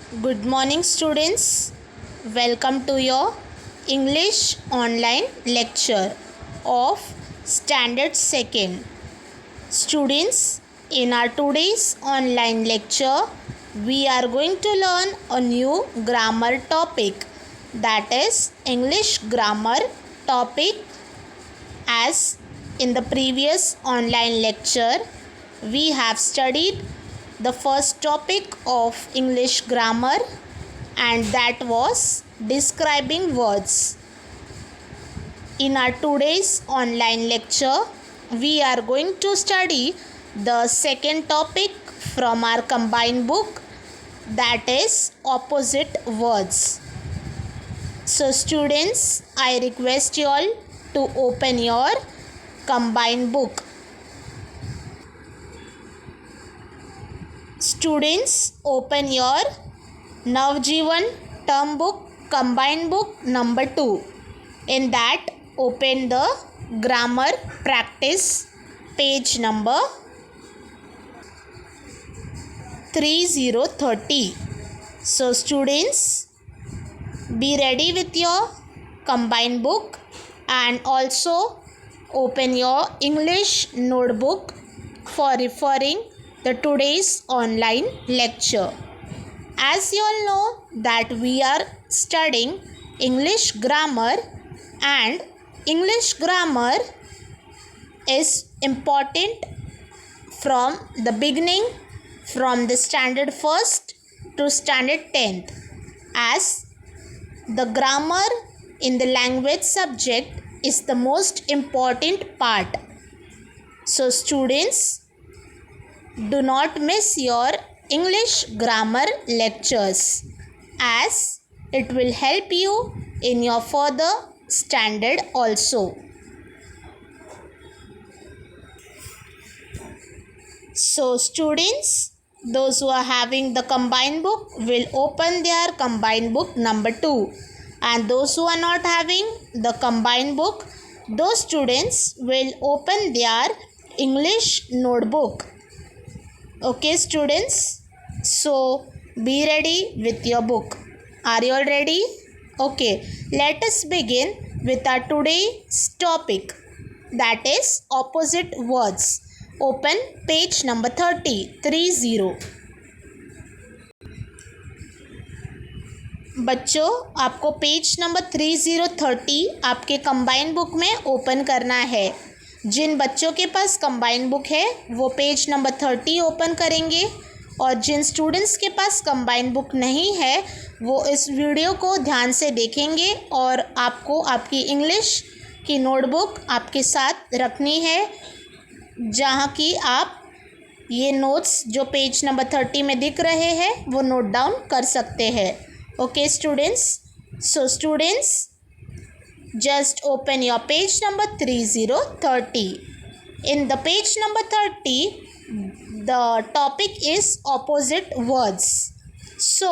Good morning, students. Welcome to your English online lecture of Standard 2nd. Students, in our today's online lecture, we are going to learn a new grammar topic, that is English grammar topic. As in the previous online lecture, we have studied the first topic of English grammar, and that was describing words. In our today's online lecture, we are going to study the second topic from our combined book, that is opposite words. So students, I request you all to open your combined book. Students, open your Navjeevan term book, combined book number 2. In that, open the grammar practice page number 3030. So students, be ready with your combined book and also open your English notebook for referring the today's online lecture. As you all know that we are studying English grammar, and English grammar is important from the beginning, from the standard 1st to standard 10th, as the grammar in the language subject is the most important part. So students, do not miss your English grammar lectures, as it will help you in your further standard also. So students, those who are having the combined book will open their combined book number 2, and those who are not having the combined book, those students will open their English notebook. Okay students, so be ready with your book. Are you all ready? Okay, let us begin with our today's topic, that is opposite words. Open page number 30. बच्चों, आपको page number 3030 आपके combine book में open करना है. जिन बच्चों के पास combine book है वो पेज नंबर 30 ओपन करेंगे, और जिन स्टूडेंट्स के पास कंबाइन बुक नहीं है वो इस वीडियो को ध्यान से देखेंगे, और आपको आपकी इंग्लिश की नोटबुक आपके साथ रखनी है, जहाँ की आप ये नोट्स जो पेज नंबर 30 में दिख रहे हैं वो नोट डाउन कर सकते हैं. Okay students, so students, just open your page number 3030. In the page number 30, the topic is opposite words. So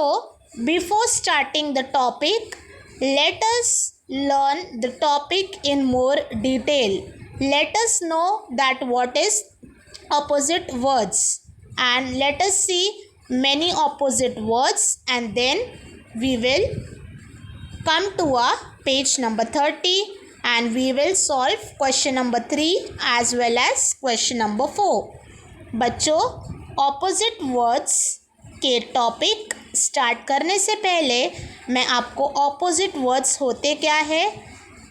before starting the topic, let us learn the topic in more detail. Let us know that what is opposite words, and let us see many opposite words, and then we will come to our page number 30 and we will solve question number 3 as well as question number 4. बच्चों, opposite words के topic start करने से पहले मैं आपको opposite words होते क्या है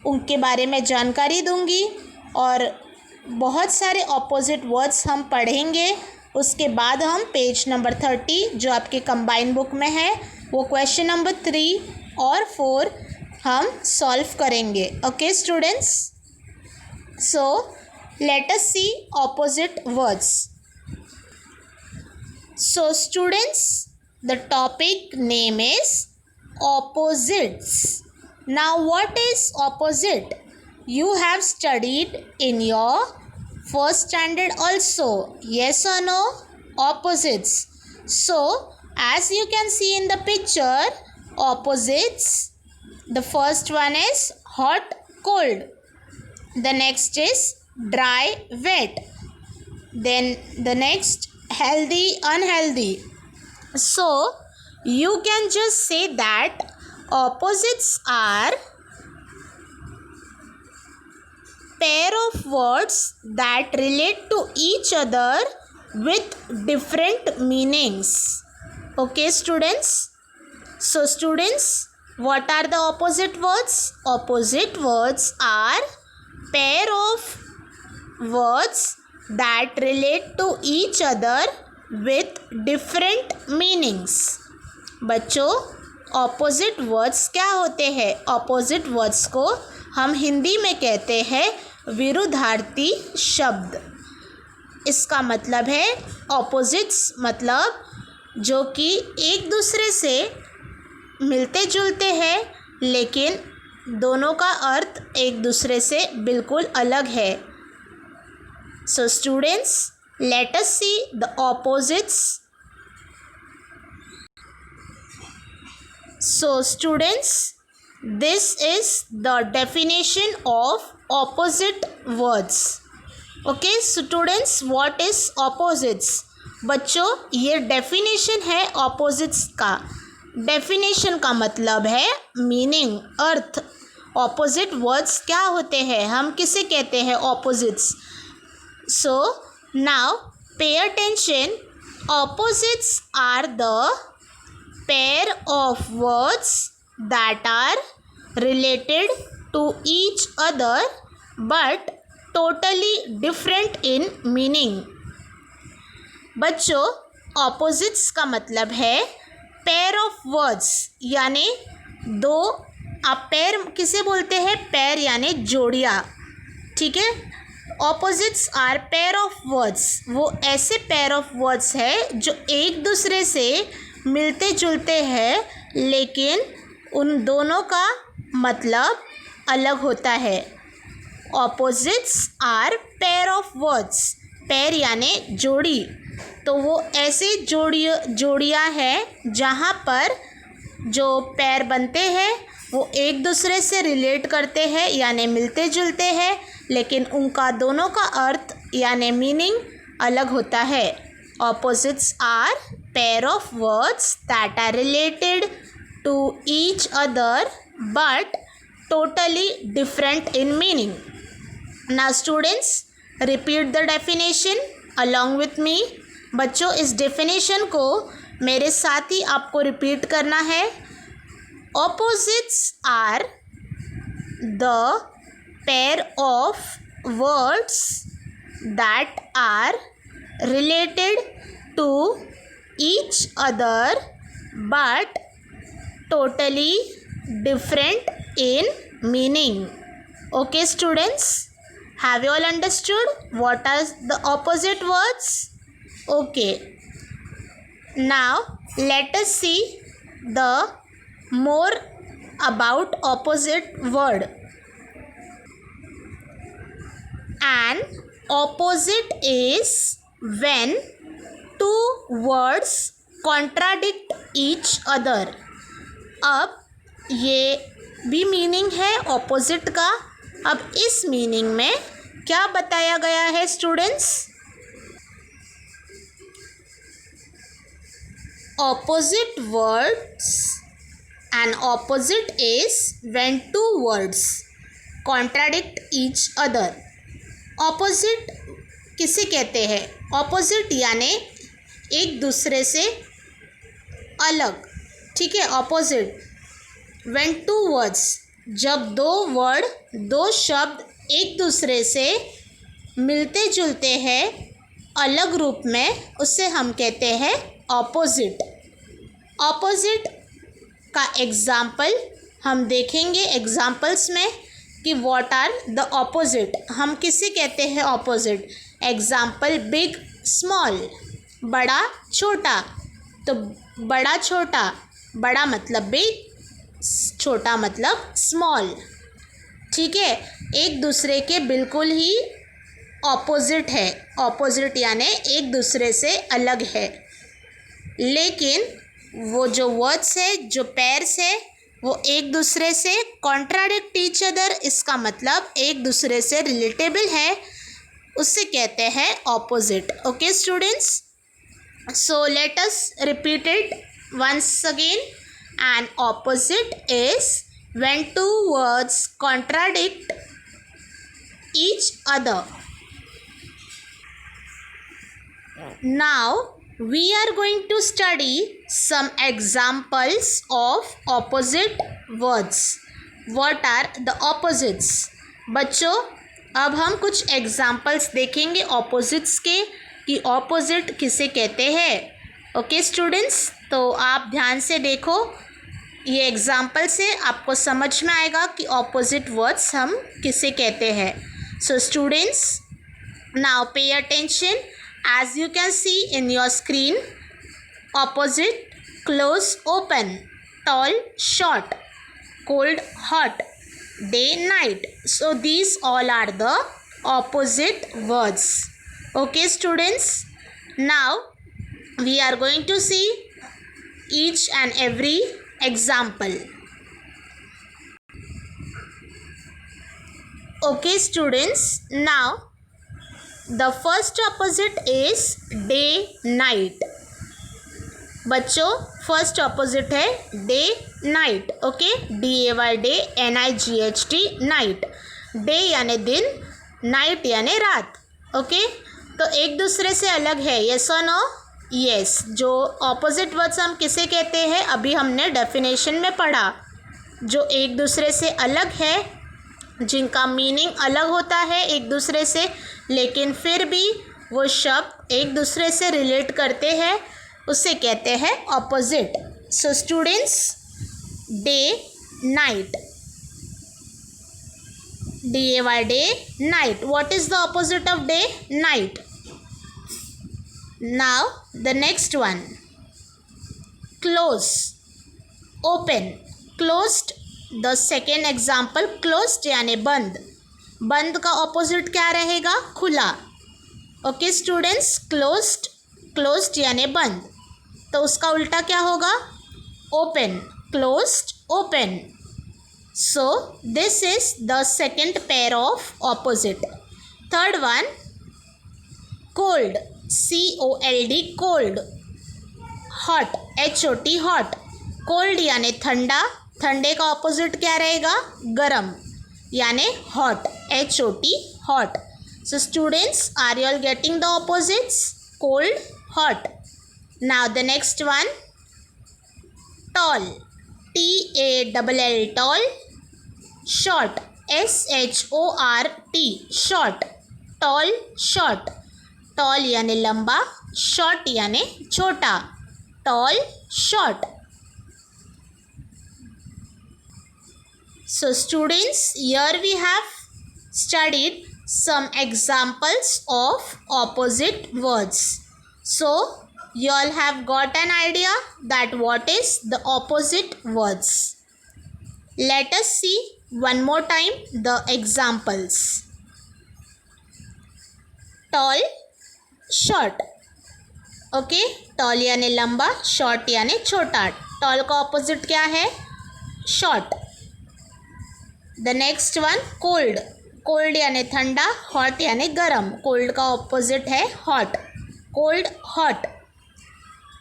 उनके बारे में जानकारी दूंगी, और बहुत सारे opposite words हम पढ़ेंगे. उसके बाद हम पेज नंबर 30 जो आपके कंबाइन बुक में है वो क्वेश्चन नंबर 3 और 4 हम सॉल्व करेंगे. Okay students, so let us see opposite words. So students, the topic name is opposites. Now what is opposite? You have studied in your first standard also, yes or no? Opposites. So as you can see in the picture, opposites, the first one is hot cold, the next is dry wet, then the next healthy unhealthy. So You can just say that opposites are pair of words that relate to each other with different meanings. Okay, students? So, students, what are the opposite words? Opposite words are pair of words that relate to each other with different meanings. बच्चों, opposite words क्या होते हैं? Opposite words को हम हिंदी में कहते हैं विरुद्धार्थी शब्द. इसका मतलब है ऑपोजिट्स मतलब जो कि एक दूसरे से मिलते जुलते हैं लेकिन दोनों का अर्थ एक दूसरे से बिल्कुल अलग है. So students, let us see the opposites. So students, this is the definition of opposite words. Okay, students, what is opposites? बच्चों, ये definition है opposites का. Definition का मतलब है meaning, अर्थ. Opposite words क्या होते हैं? हम किसे कहते हैं opposites? So now pay attention. Opposites are the pair of words that are related to each other but totally different in meaning. बच्चों, opposites का मतलब है pair of words यानी दो. आप pair किसे बोलते हैं? pair यानी जोड़ियाँ. ठीक है. Opposites are pair of words. वो ऐसे पेयर ऑफ वर्ड्स है जो एक दूसरे से मिलते जुलते हैं लेकिन उन दोनों का मतलब अलग होता है. Opposites are pair of words. Pair यानी जोड़ी. तो वो ऐसे जोड़ियाँ हैं जहाँ पर जो पेयर बनते हैं वो एक दूसरे से रिलेट करते हैं यानी मिलते जुलते हैं लेकिन उनका दोनों का अर्थ यानी मीनिंग अलग होता है. Opposites are pair of words that are related to each other but totally different in meaning. Now students, repeat the definition along with me. बच्चों, इस डेफिनेशन को मेरे साथ ही आपको रिपीट करना है. Opposites are the pair of words that are related to each other but totally different in meaning. Okay students, have you all understood what are the opposite words? Okay, now let us see the more about opposite word. An opposite is when two words contradict each other. अब ये भी meaning है opposite का. अब इस meaning में क्या बताया गया है students? Opposite words. An opposite is when two words contradict each other. Opposite किसे कहते हैं? ऑपोजिट यानी एक दूसरे से अलग. ठीक है, ऑपोजिट. व्हेन टू वर्ड्स, जब दो शब्द एक दूसरे से मिलते जुलते हैं अलग रूप में, उससे हम कहते हैं ऑपोजिट. ऑपोजिट का एग्जाम्पल हम देखेंगे एग्जाम्पल्स में कि व्हाट आर द ऑपोजिट. हम किसे कहते हैं ऑपोजिट? एग्जाम्पल बिग स्मॉल, बड़ा छोटा. तो बड़ा छोटा, बड़ा मतलब बिग, छोटा मतलब स्मॉल. ठीक है, एक दूसरे के बिल्कुल ही ऑपोजिट है. ऑपोजिट यानी एक दूसरे से अलग है लेकिन वो जो वर्ड्स है, जो पेयर्स है, वो एक दूसरे से कॉन्ट्राडिक्ट ईच अदर. इसका मतलब एक दूसरे से रिलेटेबल है, उससे कहते हैं opposite. Okay students, so let us repeat it Once again, an opposite is when two words contradict each other. Now, we are going to study some examples of opposite words. What are the opposites? बच्चों, अब हम कुछ examples देखेंगे opposites के कि opposite किसे कहते हैं. ओके स्टूडेंट्स, तो आप ध्यान से देखो, ये एग्जाम्पल से आपको समझ में आएगा कि ऑपोजिट वर्ड्स हम किसे कहते हैं. So students, now pay attention. As you can see in your screen, opposite, close, open, tall, short, cold, hot, day, night. So these all are the opposite words. Okay students, now we are going to see each and every example. Okay students, now the first opposite is day night. बच्चों, first opposite है day night. Okay, DAY day, NIGHT night. Day यानी दिन, night यानी रात. Okay, तो एक दूसरे से अलग है. यस और नो? यस. जो ऑपोजिट वर्ड्स हम किसे कहते हैं अभी हमने डेफिनेशन में पढ़ा. जो एक दूसरे से अलग है, जिनका मीनिंग अलग होता है एक दूसरे से, लेकिन फिर भी वो शब्द एक दूसरे से रिलेट करते हैं, उसे कहते हैं opposite. So students, day night, DAY day, night. What is the opposite of day? Night. Now the next one, close, open. Closed, the second example, closed यानी बंद. बंद का ऑपोजिट क्या रहेगा? खुला. ओके स्टूडेंट्स, क्लोज्ड, क्लोज्ड यानी बंद, तो उसका उल्टा क्या होगा? Open. Closed, open. So this is the second pair of opposite. Third one, cold, COLD, cold. Hot, HOT, hot. Cold यानी ठंडा, ठंडे का ऑपोजिट क्या रहेगा? गरम यानी hot, HOT, hot. So students, are you all getting the opposites? Cold, hot. Now the next one, tall, TALL, tall. Short, SHORT, short. Tall, short. Tall यानी लंबा, शॉर्ट यानी छोटा. Tall, short. So students, here we have studied some examples of opposite words. So you all have got an idea that what is the opposite words. Let us see one more time the examples. Tall, short. Okay, tall यानी लंबा, short यानी छोटा. Tall का opposite क्या है? Short. The next one, cold. Cold यानी ठंडा, hot यानी गरम. कोल्ड का ऑपोजिट है hot. Cold, hot.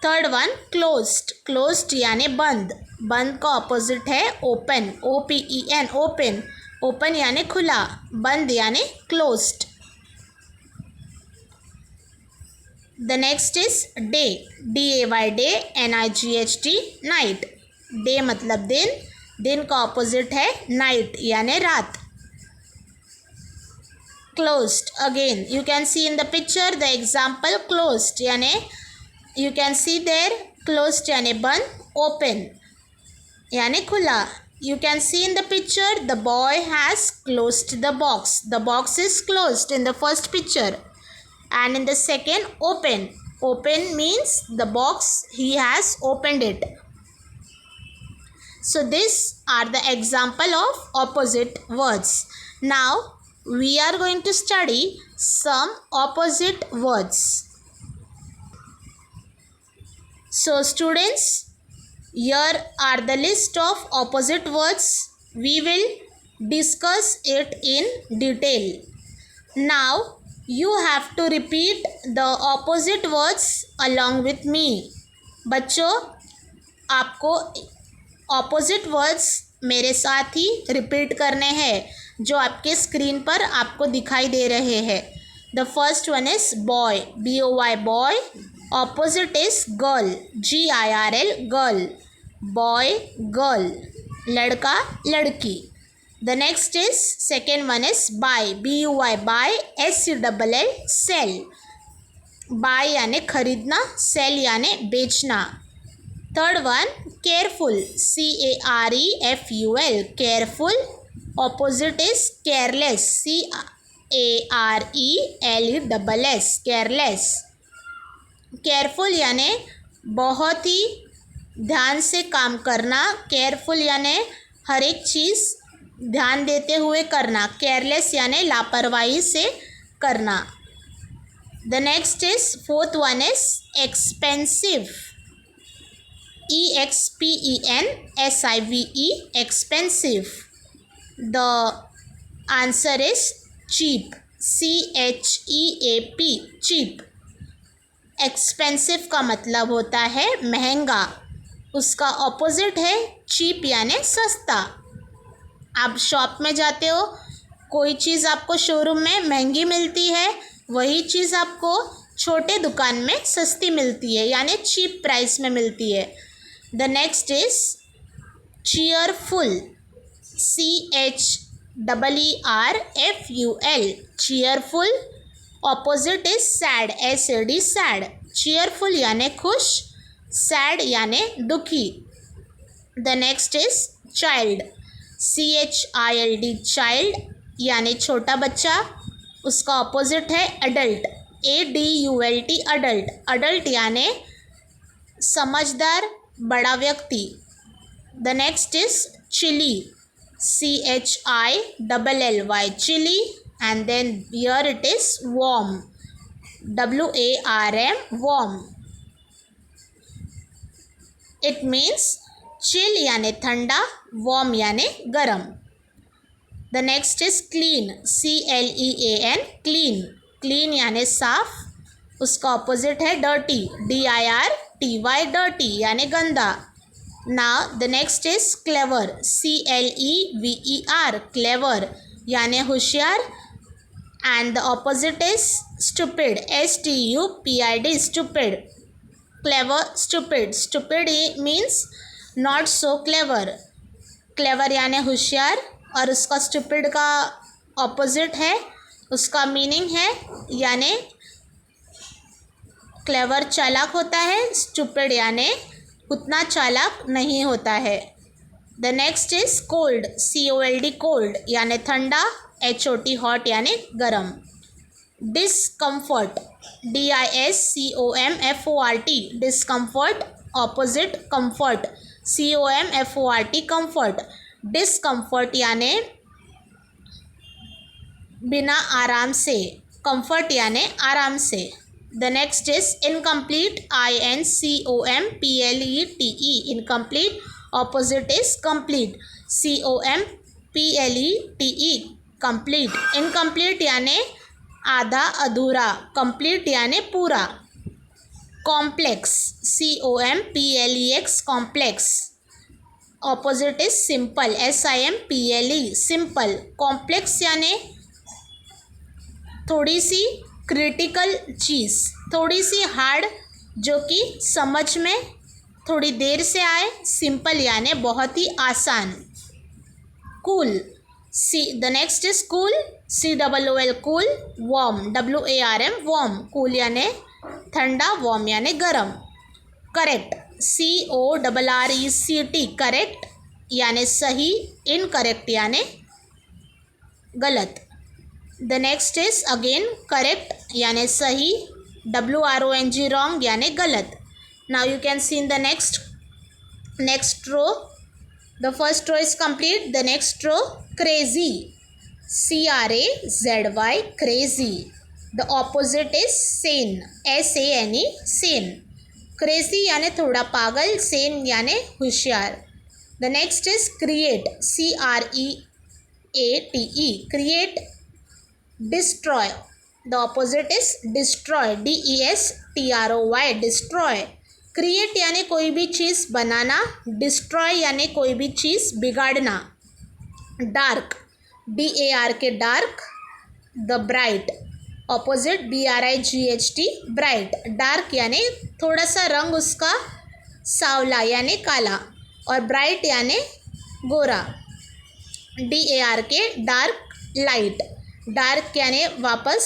Third one, closed. Closed यानी बंद. बंद का ऑपोजिट है ओपन, OPEN, ओपन. ओपन यानी खुला, बंद यानी closed. The next is day, DAY day, NIGHT night. Day मतलब दिन, दिन का ऑपोजिट है नाइट यानी रात. Closed, again you can see in the picture the example. Closed यानी you can see there, closed यानी बंद, ओपन यानी खुला. You can see in the picture the boy has closed the box. The box is closed in the first picture, and in the second, open. Open means the box, he has opened it. So these are the example of opposite words. Now we are going to study some opposite words. So students, here are the list of opposite words. We will discuss it in detail. Now you have to repeat the opposite words along with me. बच्चों, आपको opposite words मेरे साथ ही repeat करने हैं जो आपके screen पर आपको दिखाई दे रहे हैं. The first one is boy, BOY boy. Opposite is girl, GIRL girl. Boy girl, लड़का लड़की. The next is second one is buy, BUY buy, SELL sell. Buy यानी खरीदना, सेल यानी बेचना. Third one careful, CAREFUL careful. Opposite is careless, CARELESS careless. Careful यानी बहुत ही ध्यान से काम करना. केयरफुल यानी हर एक चीज़ ध्यान देते हुए करना. केयरलेस यानी लापरवाही से करना. The next is fourth one is expensive, EXPENSIVE expensive. The answer is cheap, CHEAP cheap. Expensive का मतलब होता है महंगा. उसका ऑपोजिट है चीप यानी सस्ता. आप शॉप में जाते हो, कोई चीज़ आपको शोरूम में महंगी मिलती है, वही चीज़ आपको छोटे दुकान में सस्ती मिलती है यानी चीप प्राइस में मिलती है. The next is cheerful, CHEERFUL cheerful. Opposite is sad, SAD sad. cheerful यानी खुश, सैड यानी दुखी. The next is child, CHILD child यानी छोटा बच्चा. उसका ऑपोजिट है अडल्ट, ADULT अडल्ट. अडल्ट यानी समझदार बड़ा व्यक्ति. The next is chilly, CHILLY chilly. And then here it is warm, WARM warm. It means chill यानी ठंडा, वार्म यानी गरम. The next is clean, CLEAN clean. Clean यानी साफ. उसका ऑपोजिट है डर्टी, DIRTY डर्टी यानी गंदा. Now the next is clever, CLEVER clever यानी होशियार. And the opposite is stupid, STUPID stupid. Clever, stupid. Stupid means not so clever. Clever यानी होशियार और उसका स्टूपिड का ऑपोजिट है, उसका मीनिंग है यानी क्लेवर चालाक होता है, स्टूपिड यानी उतना चालाक नहीं होता है. The next is cold, COLD cold यानी ठंडा, HOT हॉट यानी गरम. Discomfort, DISCOMFORT discomfort. Opposite comfort, COMFORT comfort. Discomfort यानी बिना आराम से, कम्फर्ट यानी आराम से. The next is incomplete, INCOMPLETE incomplete. Opposite is complete, COMPLETE complete. Incomplete यानी आधा अधूरा, कंप्लीट यानी पूरा. Complex, COMPLEX complex. Opposite is simple, SIMPLE simple. Complex यानी थोड़ी सी क्रिटिकल चीज़, थोड़ी सी हार्ड जो कि समझ में थोड़ी देर से आए. सिंपल यानी बहुत ही आसान. Cool, the next is cool, COOL cool. Warm, WARM warm. Cool यानी ठंडा, वार्म यानी गरम. करेक्ट, CORRECT करेक्ट यानी सही. इनकरेक्ट यानी गलत. The next is again correct यानी सही, WRONG रॉन्ग यानी गलत. Now you can see in the next row. The first row is complete. The next row crazy, CRAZY crazy. The opposite is sane, SANE sane. Crazy यानी थोड़ा पागल, sane यानी होशियार. The next is create, CREATE create. Destroy, the opposite is destroy, DESTROY destroy. Create यानी कोई भी चीज़ बनाना, destroy यानी कोई भी चीज़ बिगाड़ना। Dark, DARK dark, the bright, opposite BRIGHT bright. Dark यानी थोड़ा सा रंग उसका सांवला यानी काला, और ब्राइट यानी गोरा। DARK dark, light. डार्क यानी वापस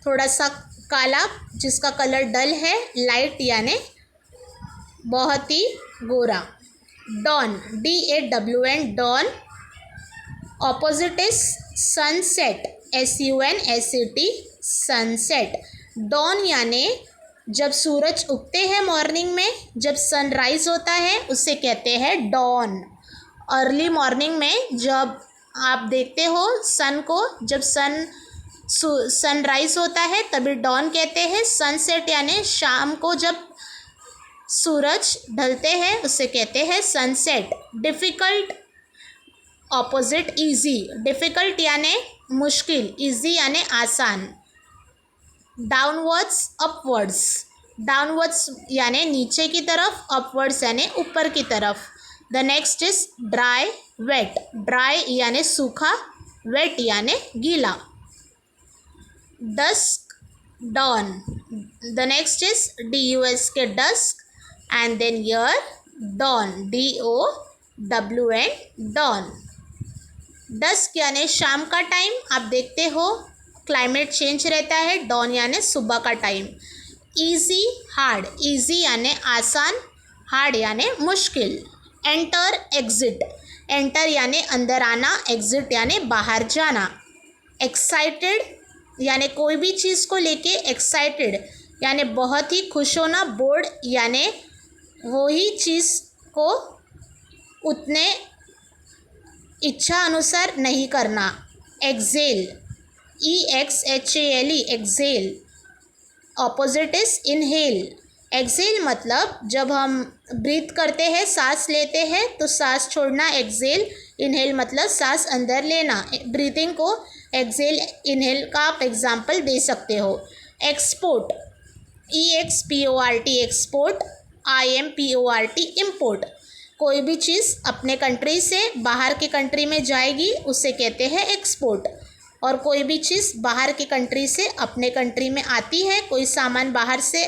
थोड़ा सा काला जिसका कलर डल है, लाइट यानी बहुत ही गोरा। Dawn, DAWN dawn, opposite is sunset, SUNSET sunset. Dawn यानी जब सूरज उगते हैं मॉर्निंग में, जब सनराइज होता है उसे कहते हैं डॉन। अर्ली मॉर्निंग में जब आप देखते हो सन को, जब सनराइज होता है तभी डॉन कहते हैं। सनसेट यानी शाम को जब सूरज ढलते हैं उसे कहते हैं sunset. Difficult, opposite easy. Difficult यानी मुश्किल, इजी यानी आसान। Downwards, upwards. डाउनवर्ड्स यानी नीचे की तरफ, अपवर्ड्स यानी ऊपर की तरफ। The next is dry, wet. Dry यानी सूखा, वेट यानी गीला। Dusk, dawn. The next is DUSK dusk, and then yeah dawn, DOWN dawn. Dusk यानी शाम का टाइम, आप देखते हो क्लाइमेट चेंज रहता है। डॉन यानी सुबह का टाइम। Easy, hard. ईजी यानी आसान, हार्ड यानी मुश्किल। Enter, exit. एंटर यानी अंदर आना, एग्जिट यानी बाहर जाना। एक्साइटेड यानी कोई भी चीज़ को लेके एक्साइटेड यानी बहुत ही खुश होना। बोर्ड यानी वही चीज़ को उतने इच्छा अनुसार नहीं करना। Exhale, EXHALE exhale, opposite is inhale. Exhale मतलब जब हम ब्रीथ करते हैं, सांस लेते हैं तो सांस छोड़ना एक्सेल। इनहेल मतलब सांस अंदर लेना। ब्रीथिंग को एक्सेल इनहेल का आप एग्जाम्पल दे सकते हो। Export, EXPORT export, IMPORT import. कोई भी चीज़ अपने कंट्री से बाहर की कंट्री में जाएगी उसे कहते हैं एक्सपोर्ट, और कोई भी चीज़ बाहर की कंट्री से अपने कंट्री में आती है, कोई सामान बाहर से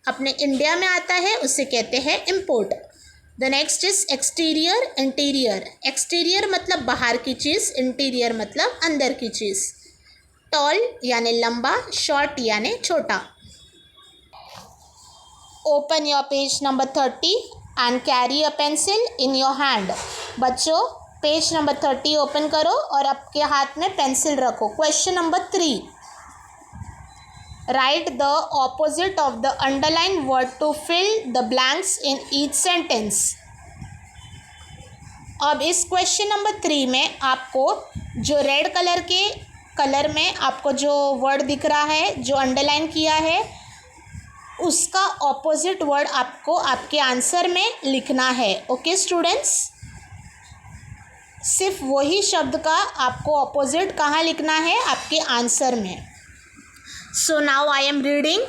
अपने इंडिया में आता है उसे कहते हैं import. The next is exterior, interior. Exterior मतलब बाहर की चीज़, इंटीरियर मतलब अंदर की चीज़। टॉल यानी लंबा, शॉर्ट यानी छोटा। Open your page number 30 and carry a pencil in your hand. बच्चों पेज नंबर 30 ओपन करो और आपके हाथ में पेंसिल रखो। Question number 3, write the opposite of the underline word to fill the blanks in each sentence. अब इस question number 3 में आपको जो रेड कलर में आपको जो वर्ड दिख रहा है, जो अंडरलाइन किया है, उसका ऑपोजिट वर्ड आपको आपके आंसर में लिखना है। ओके स्टूडेंट्स, सिर्फ वही शब्द का आपको ऑपोजिट कहाँ लिखना है, आपके आंसर में। So now I am reading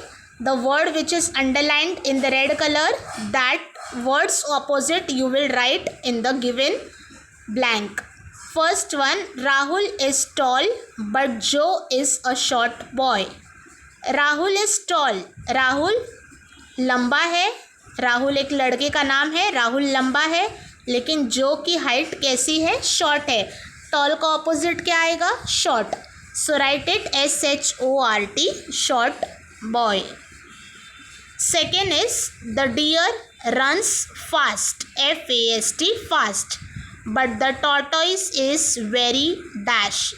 the word which is underlined in the red colour, that words opposite you will write in the given blank. First one, Rahul is tall but Joe is a short boy. Rahul is tall, Rahul लंबा है। राहुल एक लड़के का नाम है। राहुल लंबा है, लेकिन जो की हाइट कैसी है, शॉर्ट है। टॉल का ऑपोजिट क्या आएगा, short. So write it SHORT, short boy. Second is the deer runs fast, FAST fast, but the tortoise is very dash.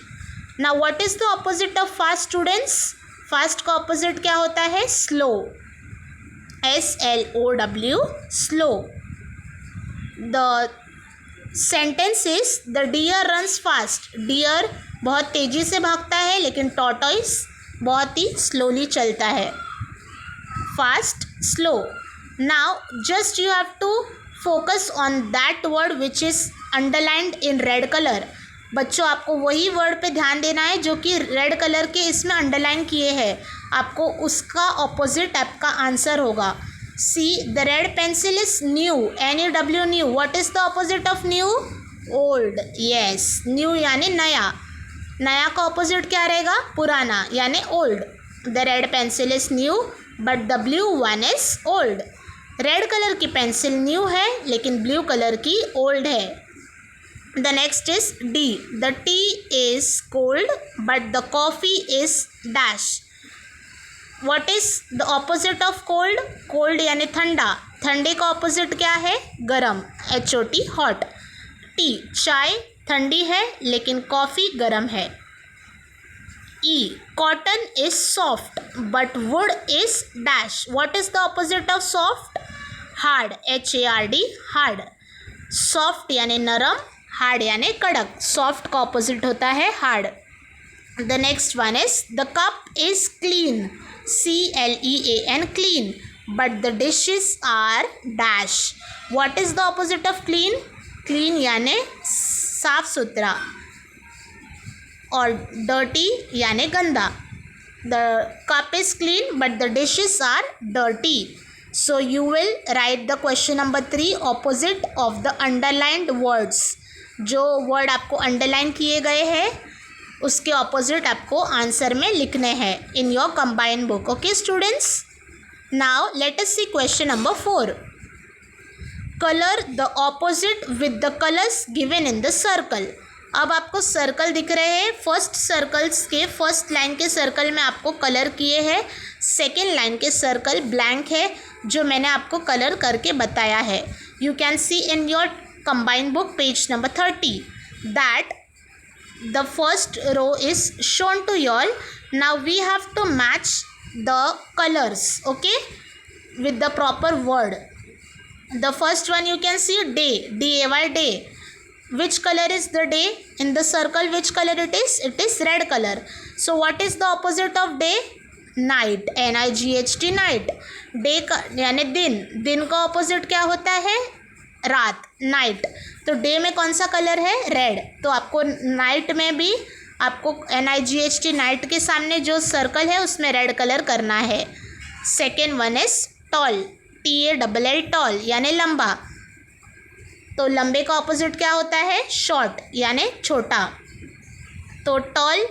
Now what is the opposite of fast students? Fast का opposite क्या होता है, slow, SLOW, slow. The sentence is the deer runs fast, deer बहुत तेज़ी से भागता है, लेकिन टॉर्टोइस बहुत ही स्लोली चलता है। Fast, slow. Now just you have to focus on that word which is underlined in red colour. बच्चों आपको वही वर्ड पे ध्यान देना है जो कि रेड कलर के इसमें अंडरलाइन किए हैं। आपको उसका ऑपोजिट आपका आंसर होगा। See, the red pencil is new. N-E-W, new. What is the opposite of new? Old. Yes. New यानी नया. नया का opposite क्या रहेगा? पुराना यानी old. The red pencil is new, but the blue one is old. Red colour की pencil new है लेकिन ब्लू कलर की ओल्ड है. The next is D. The tea is cold but the coffee is dash. What is the opposite of cold? Cold यानी ठंडा. ठंडे का opposite क्या है? गरम. HOT hot. टी चाय ठंडी है लेकिन कॉफ़ी गरम है. E. Cotton is soft but wood is dash. What is the opposite of soft? Hard. HARD hard. Soft यानी नरम, hard यानी कड़क. Soft का opposite होता है hard. The next one is the cup is clean. CLEAN clean. But the dishes are dash. What is the opposite of clean? Clean यानी साफ सुथरा और dirty यानी गंदा. The cup is clean but the dishes are dirty. So you will write the question number 3 opposite of the underlined words. जो word आपको underline किए गए हैं उसके opposite आपको आंसर में लिखने हैं in your combined book. Okay students? Now let us see question number 4. Color the opposite with the colors given in the circle. अब आपको सर्कल दिख रहे हैं. फर्स्ट सर्कल्स के फर्स्ट लाइन के सर्कल में आपको कलर किए हैं. सेकेंड लाइन के सर्कल ब्लैंक है जो मैंने आपको कलर करके बताया है. You can see in your combined book page number 30 that the first row is shown to you all. Now we have to match the colours okay with the proper word. The first one you can see day, day, day. Which color is the day in the circle? Which color it is? It is red color. So what is the opposite of day? Night. NIGHT night. Day का यानी दिन. दिन का opposite क्या होता है? रात. Night. तो day में कौन सा कलर है? Red. तो आपको night में भी आपको NIGHT night के सामने जो सर्कल है उसमें रेड कलर करना है. Second one is tall. TALL tall यानी लंबा. तो लंबे का ऑपोजिट क्या होता है? शॉर्ट यानी छोटा. तो टॉल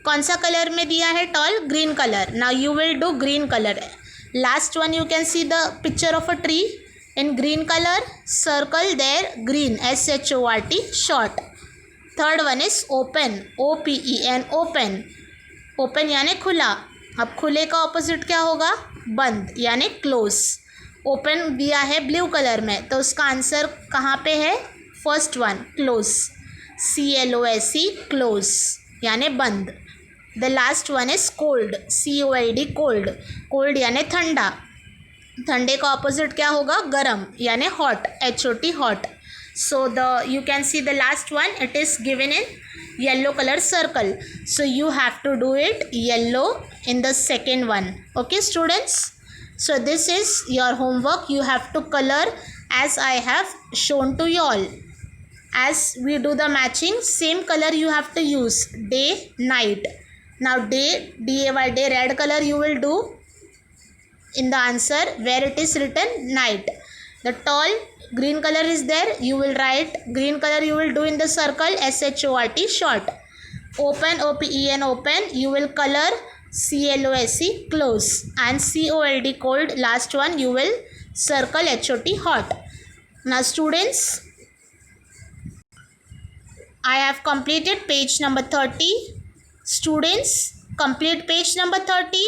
कौन सा कलर में दिया है? Tall green colour. Now you will do green colour. Last one you can see the picture of a tree in green colour. Circle there green SHORT short. Third one is open OPEN open. Open यानी खुला. अब खुले का opposite क्या होगा? बंद यानी close. Open दिया है ब्लू कलर में तो उसका आंसर कहाँ पे है? First one close. CLOSE close यानी बंद. The last one is cold COLD cold. Cold यानी ठंडा. ठंडे का ऑपोजिट क्या होगा? गरम यानी hot HOT hot. So the you can see the last one it is given in yellow colour circle. So you have to do it yellow in the second one. Okay students, so this is your homework. You have to color as I have shown to you all. As we do the matching, same color you have to use. Day, night. Now day, day red color you will do in the answer where it is written night. The tall green color is there, you will write green color you will do in the circle SHORT short. Open OPEN open you will color CLOSE close and COLD cold. Last one you will circle HOT hot. Now students, I have completed page number 30. Students, complete page number 30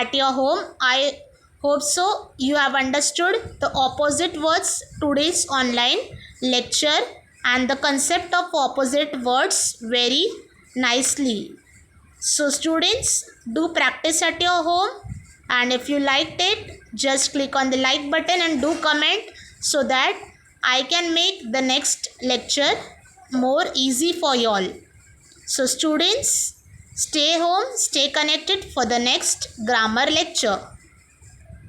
at your home. I hope so you have understood the opposite words today's online lecture and the concept of opposite words very nicely. So students, do practice at your home and if you liked it just click on the like button and do comment so that I can make the next lecture more easy for you all. So students, stay home, stay connected for the next grammar lecture.